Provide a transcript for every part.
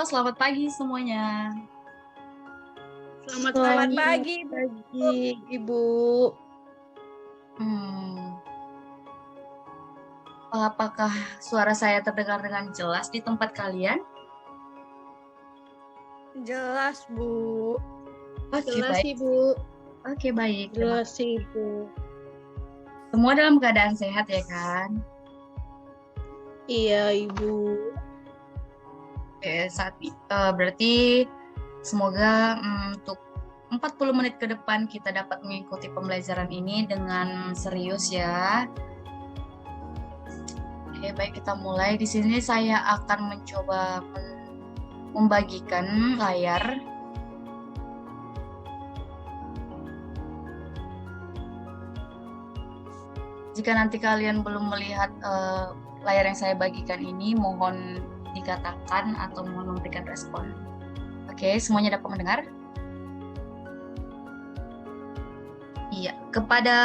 selamat pagi semuanya. Selamat Selamat pagi, pagi, Ibu. Apakah suara saya terdengar dengan jelas di tempat kalian? Jelas, Bu. Oke, Jelas, baik. Ibu. Oke, baik. Terima Jelas, Ibu. Semua dalam keadaan sehat ya kan? Iya, Ibu. Oke, berarti semoga untuk 40 menit ke depan kita dapat mengikuti pembelajaran ini dengan serius ya. Oke, baik, kita mulai. Di sini saya akan mencoba membagikan layar. Jika nanti kalian belum melihat layar yang saya bagikan ini, mohon dikatakan atau mohon memberikan respon. Oke, semuanya dapat mendengar? Iya, kepada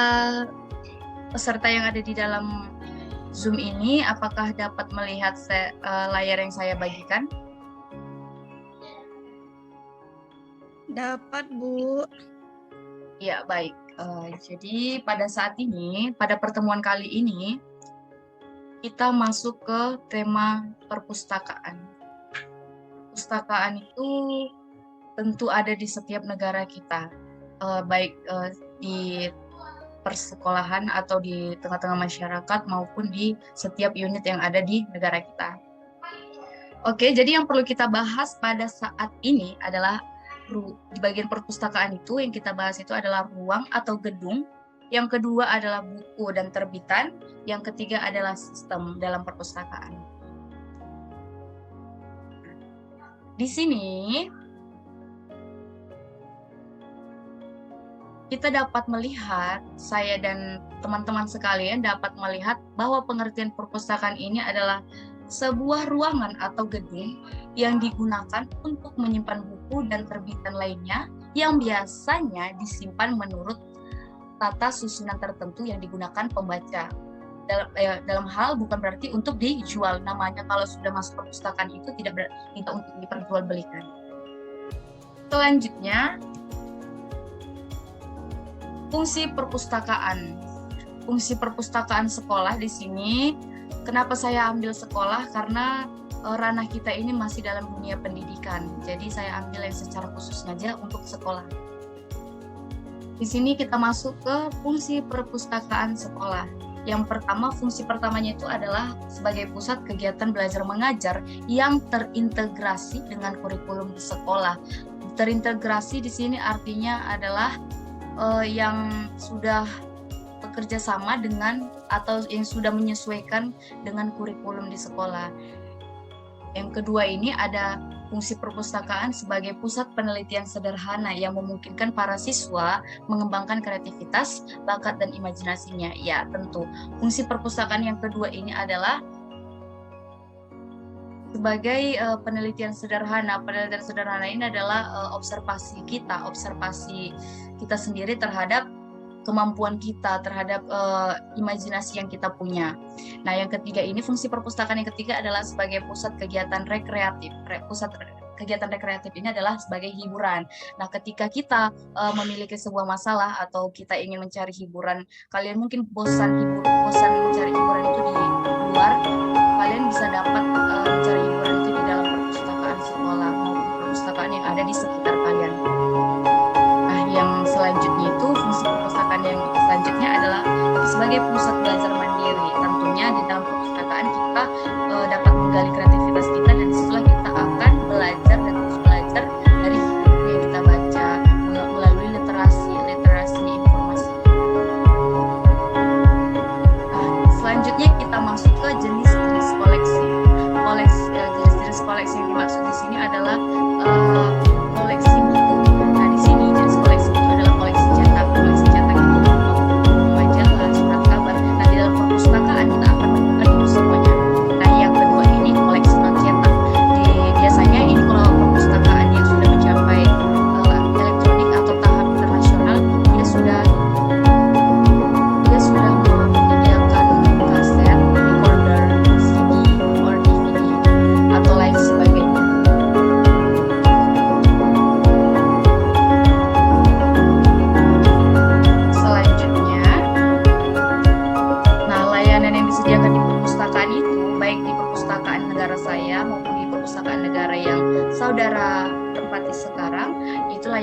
peserta yang ada di dalam Zoom ini, apakah dapat melihat layar yang saya bagikan? Dapat, Bu. Ya, baik. Jadi pada saat ini, pada pertemuan kali ini, kita masuk ke tema perpustakaan. Perpustakaan itu tentu ada di setiap negara kita, baik di persekolahan atau di tengah-tengah masyarakat maupun di setiap unit yang ada di negara kita. Oke, jadi yang perlu kita bahas pada saat ini adalah di bagian perpustakaan itu yang kita bahas itu adalah ruang atau gedung, yang kedua adalah buku dan terbitan, yang ketiga adalah sistem dalam perpustakaan. Di sini kita dapat melihat, saya dan teman-teman sekalian dapat melihat bahwa pengertian perpustakaan ini adalah sebuah ruangan atau gedung yang digunakan untuk menyimpan buku dan terbitan lainnya yang biasanya disimpan menurut tata susunan tertentu yang digunakan pembaca. Dalam hal bukan berarti untuk dijual, namanya kalau sudah masuk perpustakaan itu tidak untuk diperjualbelikan. Selanjutnya, fungsi perpustakaan. Fungsi perpustakaan sekolah di sini, kenapa saya ambil sekolah? Karena ranah kita ini masih dalam dunia pendidikan. Jadi saya ambil yang secara khusus saja untuk sekolah. Di sini kita masuk ke fungsi perpustakaan sekolah. Yang pertama, fungsi pertamanya itu adalah sebagai pusat kegiatan belajar mengajar yang terintegrasi dengan kurikulum di sekolah. Terintegrasi di sini artinya adalah yang sudah bekerja sama dengan atau yang sudah menyesuaikan dengan kurikulum di sekolah. Yang kedua ini ada fungsi perpustakaan sebagai pusat penelitian sederhana yang memungkinkan para siswa mengembangkan kreativitas, bakat, dan imajinasinya. Ya, tentu. Fungsi perpustakaan yang kedua ini adalah sebagai penelitian sederhana. Penelitian sederhana ini adalah observasi kita sendiri terhadap kemampuan kita, terhadap imajinasi yang kita punya. Nah, yang ketiga ini, fungsi perpustakaan yang ketiga adalah sebagai pusat kegiatan rekreatif. Pusat kegiatan rekreatif ini adalah sebagai hiburan. Nah, ketika kita memiliki sebuah masalah atau kita ingin mencari hiburan, kalian mungkin bosan mencari hiburan itu di luar, kalian bisa dapat mencari hiburan itu di dalam perpustakaan sekolah maupun perpustakaan yang ada di sekitar kalian. Nah, yang selanjutnya itu fungsi perpustakaan yang selanjutnya adalah sebagai pusat belajar mandiri. Tentunya di dalam perpustakaan kita dapat menggali kreativitas kita, dan disitulah kita akan belajar dan terus belajar dari buku yang kita baca melalui literasi informasi. Nah, selanjutnya kita masuk ke jenis koleksi. Jenis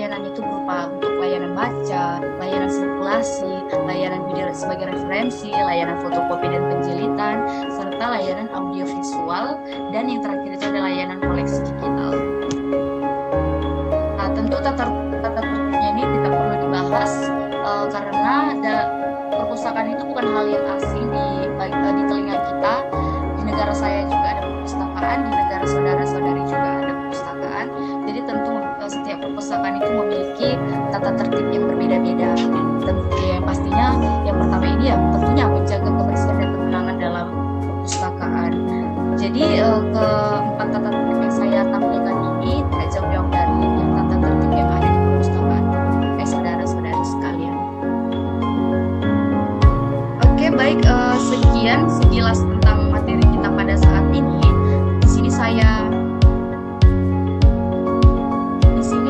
layanan itu berupa untuk layanan baca, layanan sirkulasi, layanan video sebagai referensi, layanan fotokopi dan penjilitan, serta layanan audiovisual, dan yang terakhir itu ada layanan koleksi digital. Nah, tentu tata tertibnya ini tidak perlu dibahas karena perpustakaan itu bukan hal yang asing di telinga kita. Di negara saya juga ada perpustakaan, di negara saudara-saudari juga ada perpustakaan. Jadi tentu setiap perpustakaan itu memiliki tata tertib yang berbeda-beda. Tentu yang pastinya yang pertama ini ya tentunya menjaga kebersihan dan ketenangan dalam perpustakaan. Jadi keempat tata tertib yang saya tampilkan ini tidak jauh-jauh dari tata tertib yang ada di perpustakaan. Saudara-saudari sekalian. Oke, baik, sekian sekilas tentang materi kita pada saat ini. Di sini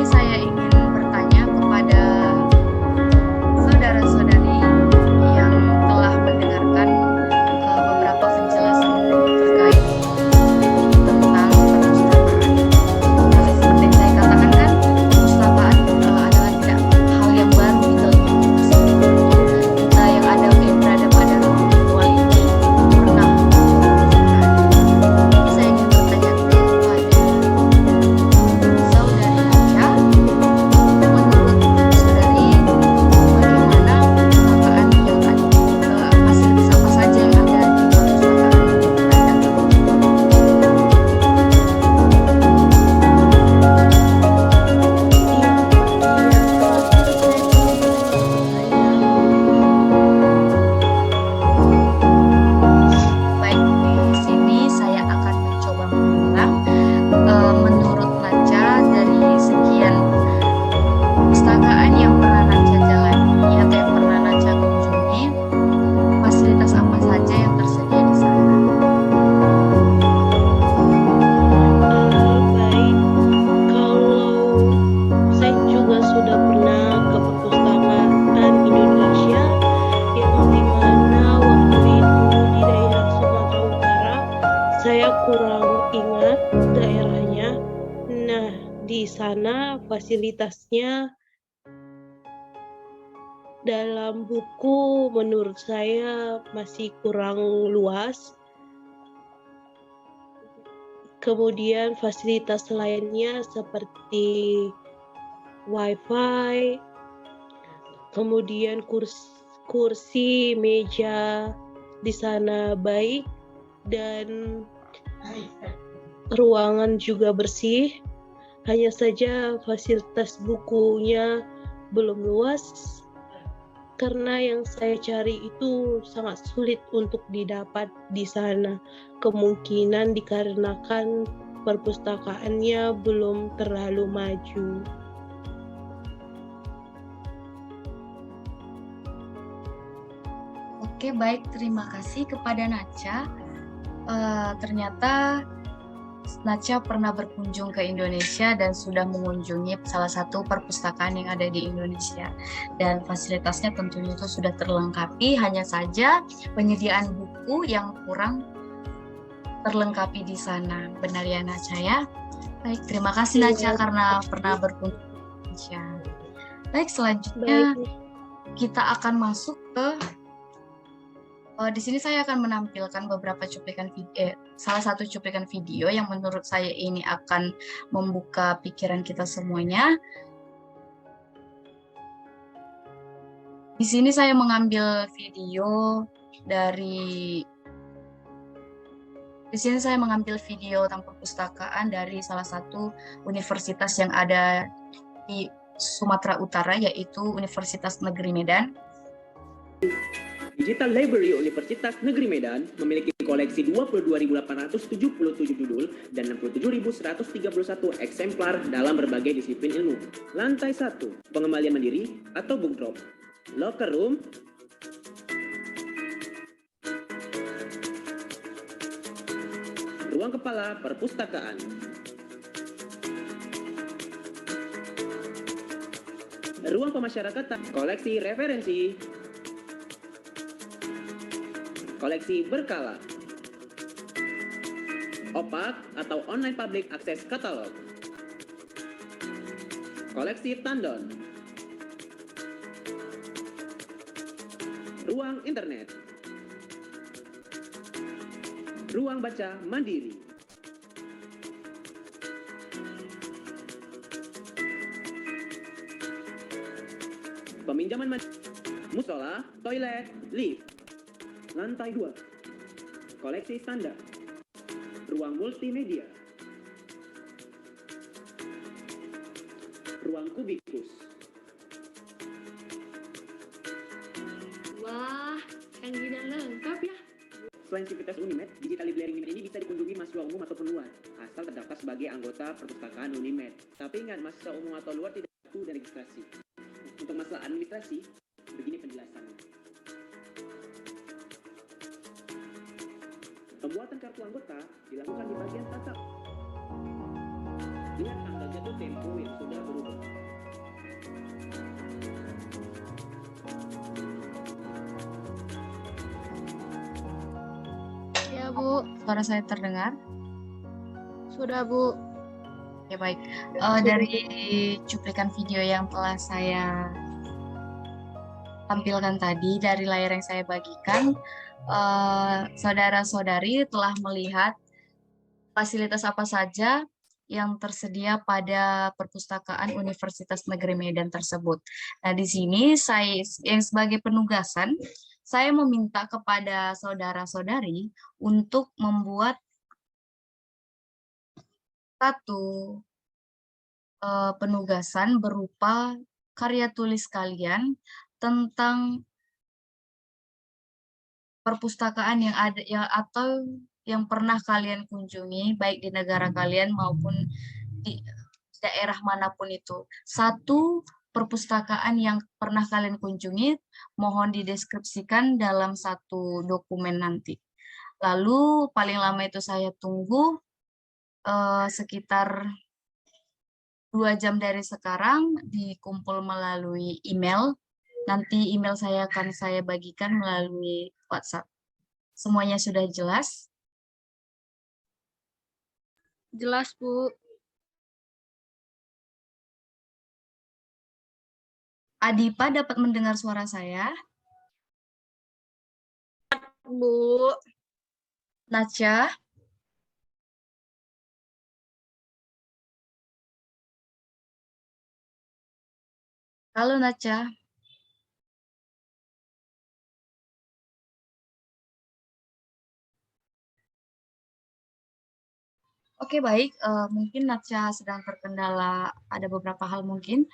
saya ingin bertanya kepada saudara-saudari yang telah mendengarkan beberapa penjelasan terkait tentang perpustakaan. Seperti yang saya katakan kan, perpustakaan adalah tidak hal yang baru di telinga kita yang berada pada ruang virtual ini pernah membutuhkan. Jadi saya ingin bertanya kepada saudari Naca, menurut saudari bagaimana perpustakaan yang ada, fasilitas apa saja yang ada di perpustakaan Anda? Baik, di sini saya akan mencoba mengulang. Menurut Naca, dari sekian perpustakaan yang pernah Naca jalani atau yang pernah Naca kunjungi, fasilitas apa saja yang tersedia di sana? Baik, kalau saya juga sudah pernah ke perpustakaan Indonesia yang dimana waktu itu di daerah Sumatera Utara, saya kurang ingat daerahnya. Nah, di sana fasilitasnya dalam buku menurut saya masih kurang luas. Kemudian fasilitas lainnya seperti wifi, kemudian kursi, meja di sana baik, dan ruangan juga bersih. Hanya saja fasilitas bukunya belum luas, karena yang saya cari itu sangat sulit untuk didapat di sana. Kemungkinan dikarenakan perpustakaannya belum terlalu maju. Oke, baik, terima kasih kepada Naca. Ternyata Naca pernah berkunjung ke Indonesia dan sudah mengunjungi salah satu perpustakaan yang ada di Indonesia. Dan fasilitasnya tentunya itu sudah terlengkapi, hanya saja penyediaan buku yang kurang terlengkapi di sana. Benar ya Naca ya? Baik, terima kasih Naca karena pernah berkunjung ke Indonesia. Baik, selanjutnya kita akan masuk ke di sini saya akan menampilkan beberapa cuplikan video, salah satu cuplikan video yang menurut saya ini akan membuka pikiran kita semuanya. Di sini saya mengambil video tentang perpustakaan dari salah satu universitas yang ada di Sumatera Utara, yaitu Universitas Negeri Medan. Digital Library Universitas Negeri Medan memiliki koleksi 22.877 judul dan 67.131 eksemplar dalam berbagai disiplin ilmu. Lantai 1, pengembalian mandiri atau book drop. Locker room, ruang kepala perpustakaan. Ruang pemasyarakatan, koleksi referensi, koleksi berkala, OPAK atau Online Public Access Catalog, Koleksi tandon. Ruang internet. Ruang baca mandiri. Peminjaman musola, toilet, lift. Lantai 2. Koleksi standar. Ruang multimedia. Ruang kubikus. Wah, canggih dan lengkap ya. Selain Sivitas Unimed, Digital Library Unimed ini bisa dikunjungi mahasiswa umum ataupun luar, asal terdaftar sebagai anggota perpustakaan Unimed. Tapi ingat, mahasiswa umum atau luar tidak perlu dan registrasi. Untuk masalah administrasi, begini penjelasannya. Pembuatan kartu anggota dilakukan di bagian tatap. Lihat tanggal jatuh tempo yang sudah berubah. Ya, Bu. Suara saya terdengar? Sudah, Bu. Ya baik. Dari cuplikan video yang telah saya tampilkan tadi, dari layar yang saya bagikan, saudara-saudari telah melihat fasilitas apa saja yang tersedia pada perpustakaan Universitas Negeri Medan tersebut. Nah, di sini saya yang sebagai penugasan, saya meminta kepada saudara-saudari untuk membuat satu penugasan berupa karya tulis kalian tentang perpustakaan yang ada atau yang pernah kalian kunjungi, baik di negara kalian maupun di daerah manapun itu. Satu perpustakaan yang pernah kalian kunjungi, mohon dideskripsikan dalam satu dokumen nanti. Lalu paling lama itu saya tunggu sekitar 2 jam dari sekarang, dikumpul melalui email. Nanti email saya akan saya bagikan melalui WhatsApp. Semuanya sudah jelas? Jelas, Bu. Adipa dapat mendengar suara saya? Bu. Nacha? Halo Nacha. Oke, baik. Mungkin Nacha sedang terkendala ada beberapa hal mungkin.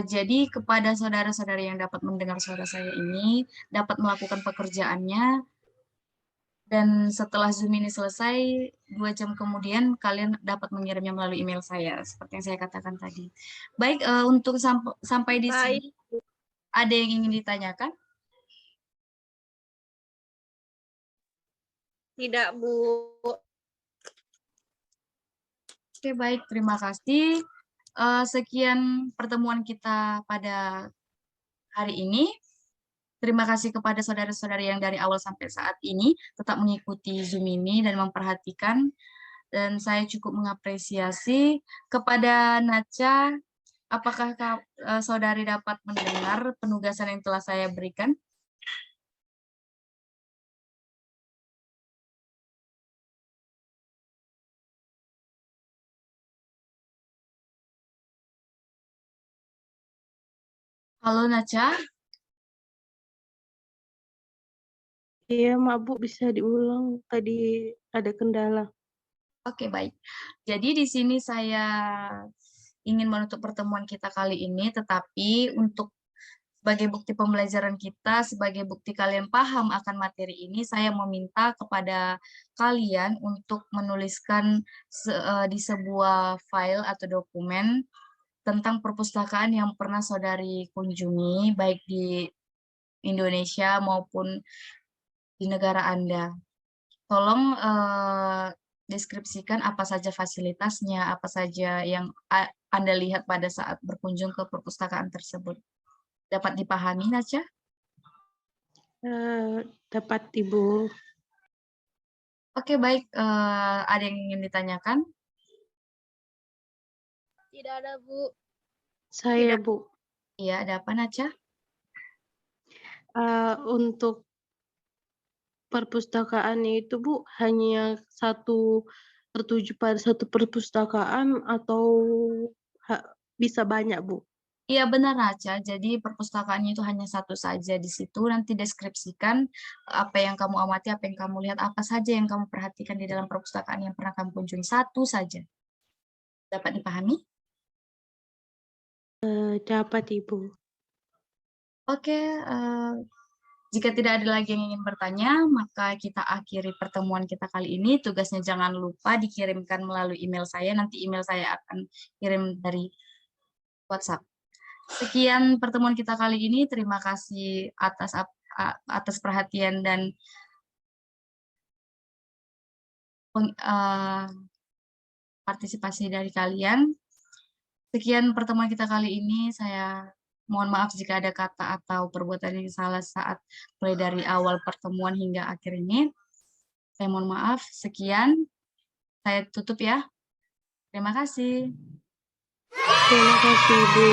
Jadi kepada saudara-saudari yang dapat mendengar suara saya ini, dapat melakukan pekerjaannya, dan setelah Zoom ini selesai, 2 jam kemudian kalian dapat mengirimnya melalui email saya, seperti yang saya katakan tadi. Baik, untuk sampai di Baik. sini, ada yang ingin ditanyakan? Tidak, Bu. Oke, baik. Terima kasih. Sekian pertemuan kita pada hari ini. Terima kasih kepada saudara-saudari yang dari awal sampai saat ini tetap mengikuti Zoom ini dan memperhatikan. Dan saya cukup mengapresiasi kepada Nacha. Apakah saudari dapat mendengar penugasan yang telah saya berikan? Halo Nacha. Iya, Mak Bu, bisa diulang. Tadi ada kendala. Oke, baik. Jadi di sini saya ingin menutup pertemuan kita kali ini, tetapi untuk sebagai bukti pembelajaran kita, sebagai bukti kalian paham akan materi ini, saya meminta kepada kalian untuk menuliskan di sebuah file atau dokumen tentang perpustakaan yang pernah saudari kunjungi, baik di Indonesia maupun di negara Anda. Tolong deskripsikan apa saja fasilitasnya, apa saja yang Anda lihat pada saat berkunjung ke perpustakaan tersebut. Dapat dipahami, Nacha? Dapat, Ibu. Oke, baik. Ada yang ingin ditanyakan? Tidak ada, Bu. Saya, Bu. Iya, ada apa, Naca? Untuk perpustakaannya itu, Bu, hanya tertuju pada satu perpustakaan atau bisa banyak, Bu? Iya benar, Naca. Jadi perpustakaannya itu hanya satu saja. Di situ nanti deskripsikan apa yang kamu amati, apa yang kamu lihat, apa saja yang kamu perhatikan di dalam perpustakaan yang pernah kamu kunjungi. Satu saja. Dapat dipahami? Dapat, Ibu. Oke, jika tidak ada lagi yang ingin bertanya, maka kita akhiri pertemuan kita kali ini. Tugasnya jangan lupa dikirimkan melalui email saya. Nanti email saya akan kirim dari WhatsApp. Sekian pertemuan kita kali ini. Terima kasih atas perhatian dan partisipasi dari kalian. Sekian pertemuan kita kali ini. Saya mohon maaf jika ada kata atau perbuatan yang salah saat mulai dari awal pertemuan hingga akhir ini. Saya mohon maaf. Sekian. Saya tutup ya. Terima kasih. Terima kasih, Bu.